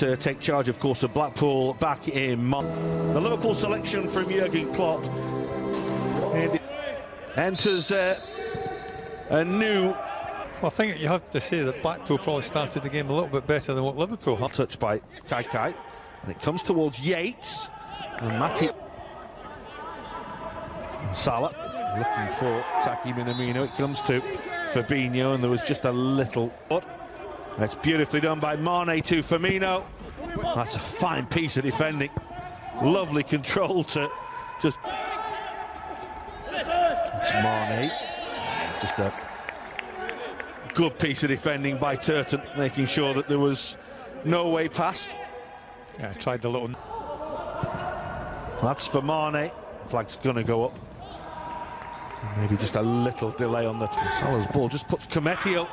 to take charge, of course, of Blackpool back in March. The Liverpool selection from Jürgen Klopp enters a new... Well, I think you have to say that Blackpool probably started the game a little bit better than what Liverpool had. Touched by Kai, and it comes towards Yates, and Matip. Salah looking for Takumi Minamino. It comes to Firmino, and there was just a little... That's beautifully done by Mane to Firmino. That's a fine piece of defending. Lovely control to just... It's Mane. Just a good piece of defending by Turton, making sure that there was no way past. Yeah, tried the little... That's for Mane. Flag's gonna go up. Maybe just a little delay on the... Salah's ball just puts Cometio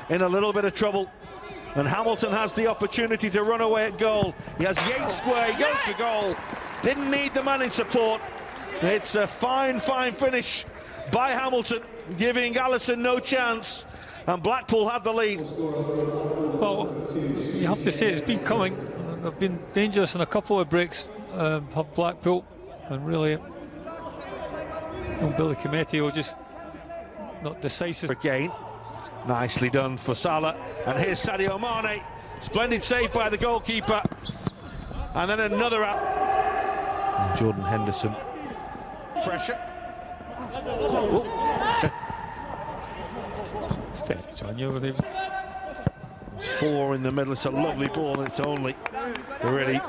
in a little bit of trouble. And Hamilton has the opportunity to run away at goal. He has Yates square, he goes for goal. Didn't need the man in support. It's a fine finish by Hamilton, giving Alisson no chance. And Blackpool have the lead. Well, you have to say it's been coming. They've been dangerous in a couple of breaks, have Blackpool, and really, Billy Cometio just not decisive. Again, nicely done for Salah, and here's Sadio Mane. Splendid save by the goalkeeper, and then another out. And Jordan Henderson. Pressure. Steady, John. You four in the middle. It's a lovely ball, and it's only a really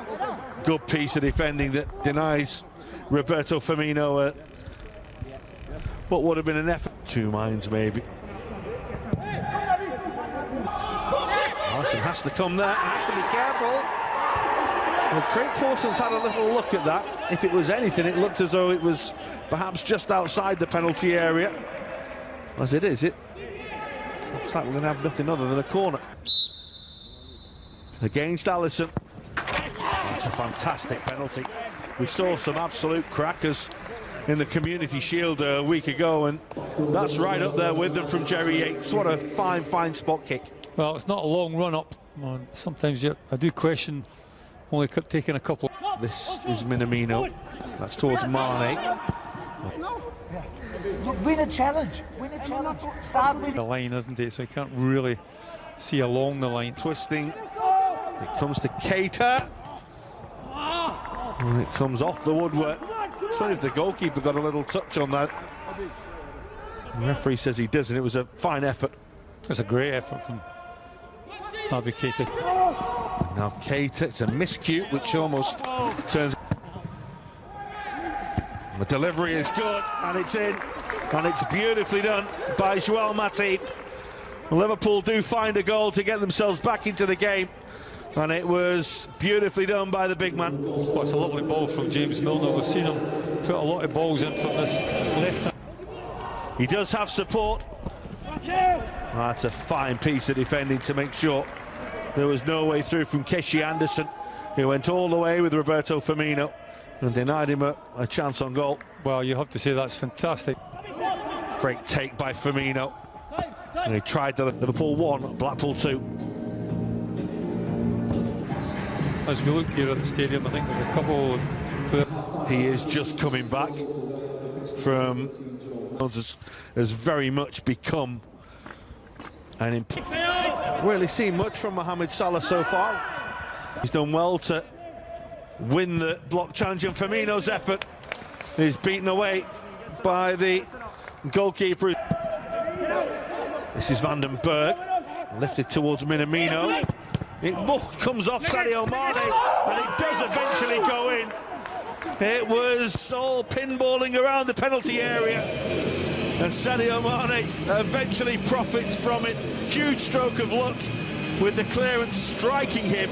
good piece of defending that denies Roberto Firmino what would have been an effort. Two minds, maybe. Alisson has to come there, has to be careful. Well, Craig Pawson's had a little look at that. If it was anything, it looked as though it was perhaps just outside the penalty area. As it is, it looks like we're going to have nothing other than a corner. Against Alisson. That's a fantastic penalty. We saw some absolute crackers in the Community Shield a week ago, and that's right up there with them from Jerry Yates. What a fine spot kick. Well, it's not a long run up. Sometimes I do question only taking a couple. This is Minamino. That's towards Mane. Win a challenge. Start with the line, isn't it? So you can't really see along the line. Twisting. It comes to Keita. And it comes off the woodwork. Sorry if the goalkeeper got a little touch on that. The referee says he doesn't. It was a fine effort. It's a great effort from Harvey Keita. Now Keita, it's a miscue which almost turns. The delivery is good, and it's in, and it's beautifully done by Joel Matip. Liverpool do find a goal to get themselves back into the game, and it was beautifully done by the big man. Well, it's a lovely ball from James Milner. We've seen him put a lot of balls in from this left. He does have support. That's a fine piece of defending to make sure there was no way through from Keshi Anderson, who went all the way with Roberto Firmino and denied him a chance on goal. Well, you have to say that's fantastic. Great take by Firmino. And he tried the Liverpool 1, Blackpool 2. As we look here at the stadium, I think there's a couple... He is just coming back from... has very much become an... Really seen much from Mohamed Salah so far. He's done well to win the block challenge, and Firmino's effort is beaten away by the goalkeeper. This is Van den Berg, lifted towards Minamino. It comes off Sadio Mane, and it does eventually go in. It was all pinballing around the penalty area, and Sadio Mane eventually profits from it. Huge stroke of luck with the clearance striking him,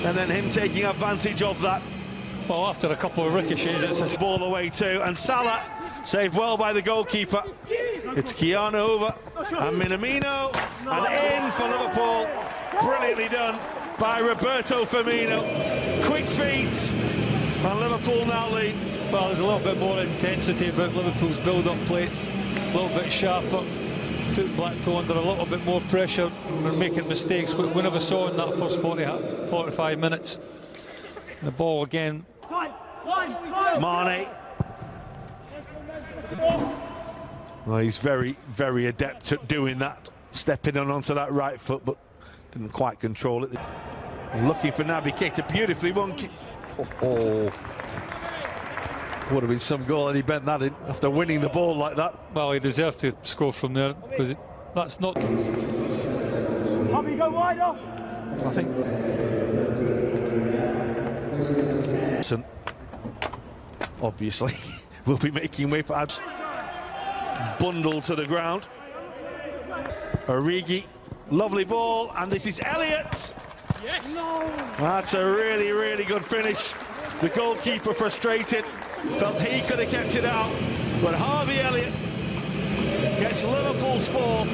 and then him taking advantage of that. Well, after a couple of ricochets, it's a ball away too, and Salah saved well by the goalkeeper. It's Keanu over, and Minamino, and in for Liverpool. Brilliantly done by Roberto Firmino. Quick feet, and Liverpool now lead. Well, there's a little bit more intensity about Liverpool's build-up play, a little bit sharper. put Blackpool under a little bit more pressure. We're making mistakes we never saw in that first 45 minutes. The ball again. Mane. Well, he's very, very adept at doing that, stepping on onto that right foot, but didn't quite control it. Looking for Naby Keita, beautifully won. Would have been some goal, and he bent that in after winning the ball like that. Well, he deserved to score from there, because that's not. Harvey, go wider. I think. Obviously, will be making way for Ads. Bundled to the ground. Origi, lovely ball, and this is Elliott. Yes. No. That's a really, really good finish. The goalkeeper frustrated, felt he could have kept it out, but Harvey Elliott gets Liverpool's fourth,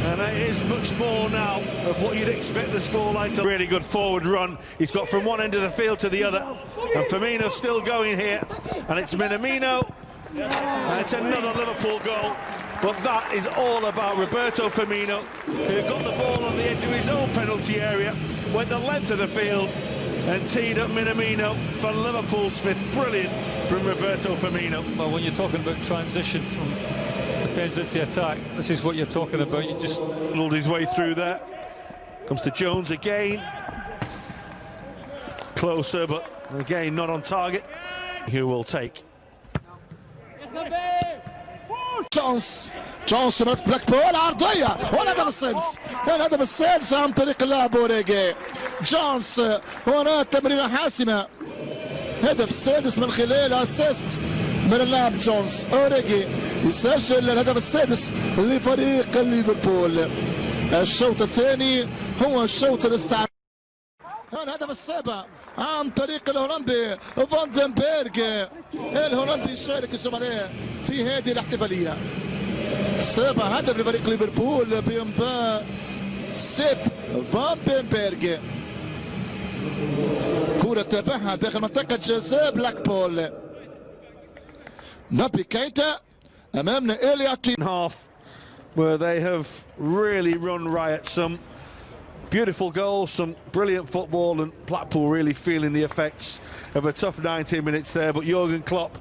and it is much more now of what you'd expect the scoreline to. Really good forward run. He's got from one end of the field to the other, and Firmino still going here, and it's Minamino, and it's another Liverpool goal. But that is all about Roberto Firmino, who got the ball on the edge of his own penalty area, went the length of the field, and teed up Minamino for Liverpool's fifth. Brilliant from Roberto Firmino. Well, when you're talking about transition from defence into attack, this is what you're talking about. You just Muddled his way through there. Comes to Jones again. Closer, but again not on target. Who will take? جونس من بلاكبول عرضية والهدف السادس. الهدف السادس عن طريق اللاعب أوريجي. جونس هنا تمريرة حاسمة. هدف السادس من خلال اسيست من اللاعب جونس. أوريجي يسجل الهدف السادس لفريق ليفربول. الشوط الثاني هو الشوط الاستعراضي. الهدف السابع عن طريق الهولندي فان بيرغ. الهولندي يشارك الزملاء في هذه الاحتفاليه. سابع هدف لفريق ليفربول بإنباء سيب فان بيرغ. كرة تابعها داخل منطقة جزاء بلاكبول. نابي كيتا أمامنا إليوت. Half where they have really run riot. Some beautiful goals, some brilliant football, and Blackpool really feeling the effects of a tough 90 minutes there. But Jürgen Klopp